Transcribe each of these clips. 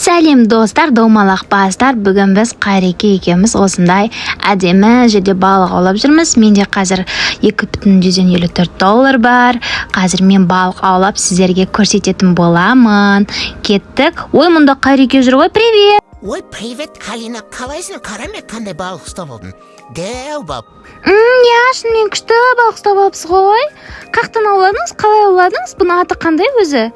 Сәлем достар, домалақпастар. Бүгін біз Қайреке екеуміз осындай әдемі жерде балық аулап жүрміз. Менде қазір $2,54 бар. Қазір мен балық аулап сіздерге көрсететін боламын. Кеттік. Ой, мұнда Қайреке жүр ғой. Привет! Ой, привет, Калина. Қалайсың? Қараме қандай балық ұстап алдың? Дәу бап. Шынымен күшті балық ұстап алыпсыз ғой. Қақтан ауладыңыз? Қалай ауладыңыз? Бұның аты қандай өзі?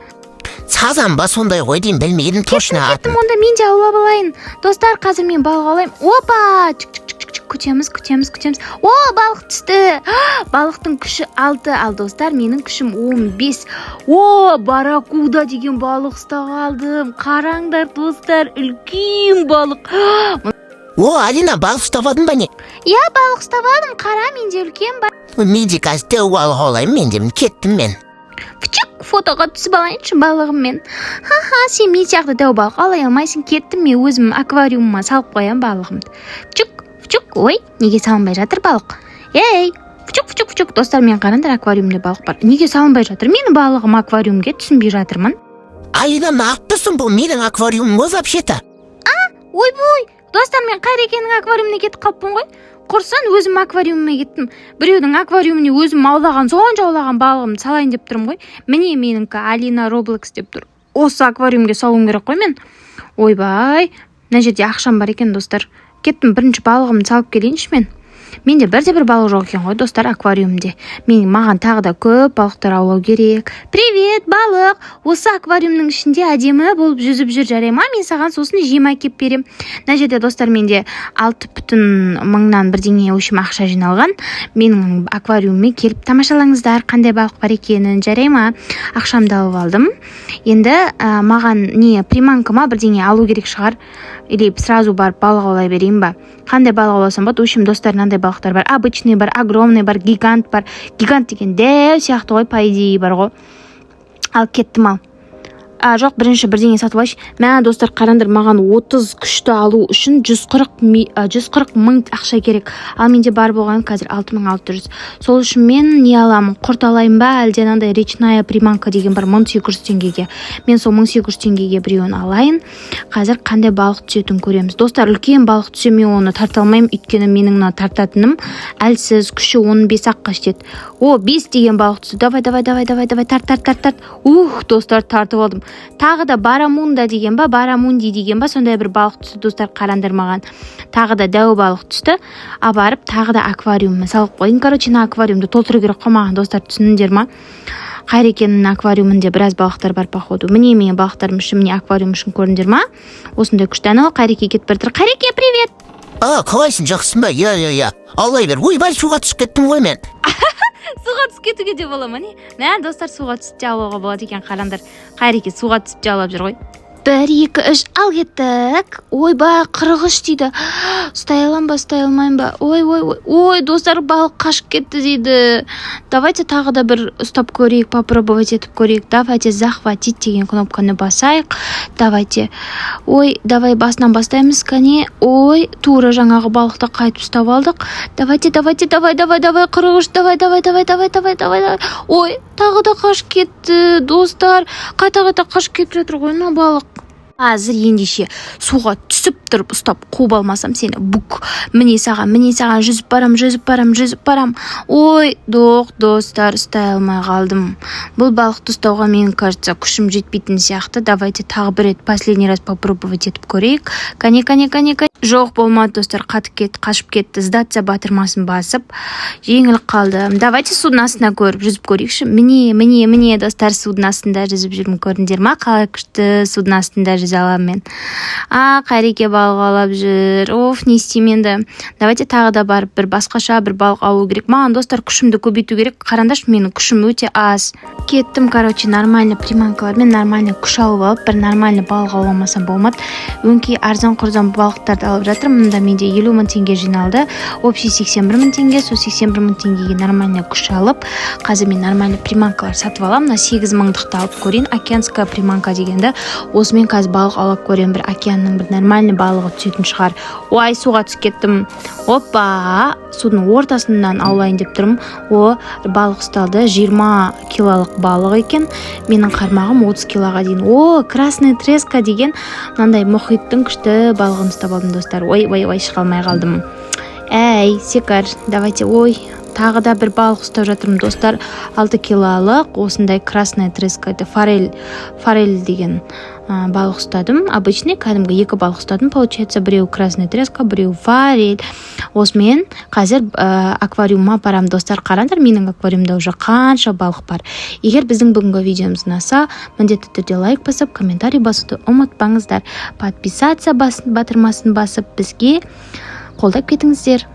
Сазан ба сондай ғой деймін, білмедім точно атын. Кеттім, онда мен де аулап алайын. Достар, қазір мен балық аулайын. Опа! Күтеміз. О, балық түсті. Балықтың күші 6, ал достар, менің күшім 15. О, барракуда деген балық ұстап алдым. Қараңдар достар, үлкен балық. О, Алина, балық ұстап алдың ба не? Иә, балық ұстап алдым. Қара, менде үлкен бар. Мен де қазір дәу балық аулаймын, мен де кеттім мен. Фотоға түсіп алайыншы балығыммен. Сен мен сияқты дәу балық алай алмайсың. Кеттім, мен өзім аквариумыма салып қоям балығымды. Ой, неге салынбай жатыр балық? Ей, достар, мен қараңдар, аквариумда балық бар. Неге салынбай жатыр? Менің балығым аквариумге түсінбей жатырмын. Алина, нақты бұл менің аквариумым ғой вообще-то. Ой, достар, мен Қайрекенің аквариумына кетіп қалыппын ғой. Құрсан өзім аквариумыма кеттім. Біреудің аквариуміне өзім сонша аулаған балығымды салайын деп тұрмын ғой. Міне меніңкі Алина Roblox деп тұр. Осы аквариумге салуым керек қой мен. Ойбай, мына жерде ақшам бар екен достар. Кеттім, бірінші балығымды салып келейінші мен. Менде бір балық жоқ екен ғой достар аквариумде. Маған тағы да көп балықтар аулау керек. Привет, балық! Осы аквариумның ішінде әдемі болып жүзіп жүр, жарай ма? Мен саған сосын жем әкеп берем. Мына жерде достар, менде 6,000 мыңнан бірдеңе ақша жиналған. Менің аквариумыма келіп тамашалаңыздар, қандай балық бар екенін, жарай ма? Ақшамды алып алдым. Енді маған приманкама бірдеңе алу керек шығар. Или сразу барып балық аулай берейін ба? Қандай балық ауласам болады? Өшім достар, мынандай балықтар бар. Обычный бар, огромный бар, гигант бар. Гигант деген дәу сияқты ғой, по идее бар ғой. Ал кеттім ал. Жоқ, бірінші бірдеңе сатып алайыншы. Достар, қараңдар, маған 30 күшті алу үшін 140 мың ақша керек. Ал менде бар болған қазір 6600. Сол үшін мен не аламын? Құрт алайын ба, әлде анандай речная приманка деген бар 1800 теңгеге. Мен сол 1800 теңгеге біреуін алайын. Қазір қандай балық түсетін көреміз. Достар, үлкен балық түсе мен оны тарта алмаймын, өйткені менің тартатыным әлсіз, күші 15-ақ жетеді. О, 5 деген балық түсті. Давай, тарт. Достар, тартып алдым. Тағы да барамунда деген ба, барамунди деген ба, сондай бір балық түсті достар, қарандар маған. Тағы да дәу балық түсті. Барып, тағы да аквариумыма салып қойын. На аквариумды толтыру керек қоймаған достар, түсініңдер ма? Қайрекенің аквариумында біраз балықтар бар походу. Міне менің балықтарым үшін, міне аквариум үшін көрдіңдер ма? Осындай күшті. Қайреке кетіп бара жатыр. Қайреке, привет! Қалайсың, жақсың ба? Я. Алай бер. Ой, бар суға түсіп кеттім ғой мен. Суға түсіп кетуге де бола ма не? Достар, суға түсіп жалауға болады екен, қараңдар. Қайреке суға түсіп жалап жүр ғой. 1, 2, 3, ал кеттік. Ойбай, 43 дейді. Ұстай алам ба, ұстай алмайым ба? Ой, достар, балық қашып кетті дейді. Давайте тағы да бір ұстап көрейік, попробовать етіп көрейік. Давайте захватить деген кнопканы басайық. Давайте. Давай басынан бастаймыз, кәне. Тура жаңағы балықты қайтып ұстап алдық. Давайте, 43, давай. Ой, тағы да қашып кетті, достар. Қайта қашып кетіп жатыр ғой, мына балық. Қазір ендеше суға түсіп тұрып ұстап қуып алмасам сені. Міне саған жүзіп барам. Ой, достар, ұстай алмай қалдым. Бұл балықты ұстауға менің кажется күшім жетпейтін сияқты. Давайте тағы бір рет последний раз попробовать етіп көрейік. Кәне. Жоқ, болмады достар, қашып кетті. Сдаться батырмасын басып, жеңіліп қалды. Давайте судың астына жүзіп көрейікші. Міне достар, судың астында жүзіп жүрмін, көрдіңдер ма? Қалай күшті судың астында жүзе аламын мен. Қайреке балық алып жүр. Не істеймін енді? Давайте тағы да барып бір басқаша бір балық алу керек. Маған достар күшімді көбейту керек. Қараңдаршы, менің күшім өте аз. Кеттім, нормальный приманкалармен нормальный күш алып алып, бір нормальный балық ауламасам болмады. Өңкей арзан-құрзан балықтарды алып жатырмын. Мұнда менде 50 мың теңге жиналды. Общий 81 мың теңге, сол 81 мың теңгеге нормальный күш алып, қазір мен нормальный приманкалар сатып аламын. 8 мыңдықты алып көрейін. Океанская приманка дегенді. Осымен қазір балық аулап көремін, бір океанның бір нормальный балығы түсетін шығар. Ой, суға түсіп кеттім. Опа, судың ортасынан аулайын деп тұрмын. Балық ұсталды, 20 килолық балық екен. Менің қармағым 30 килоға дейін. Красная треска деген мынандай мұхиттың күшті балығын ұстап алдым, достар. Ой, шыға алмай қалдым. Әй, секар, давайте, тағы да бір балық ұстап жатырмын, достар. 6 килолық осындай красная треска, это форель деген балық ұстадым. Обычный кәдімгі 2 балық ұстадым, получается, біреу красная треска, біреу форель. Осымен қазір аквариумға барам, достар. Қараңдар, менің аквариумда уже қанша балық бар. Егер біздің бүгінгі видеомыз ұнаса, міндетті түрде лайк басып, комментарий басуды ұмытпаңыздар. Подписаться батырмасын басып, бізге қолдап кетіңіздер.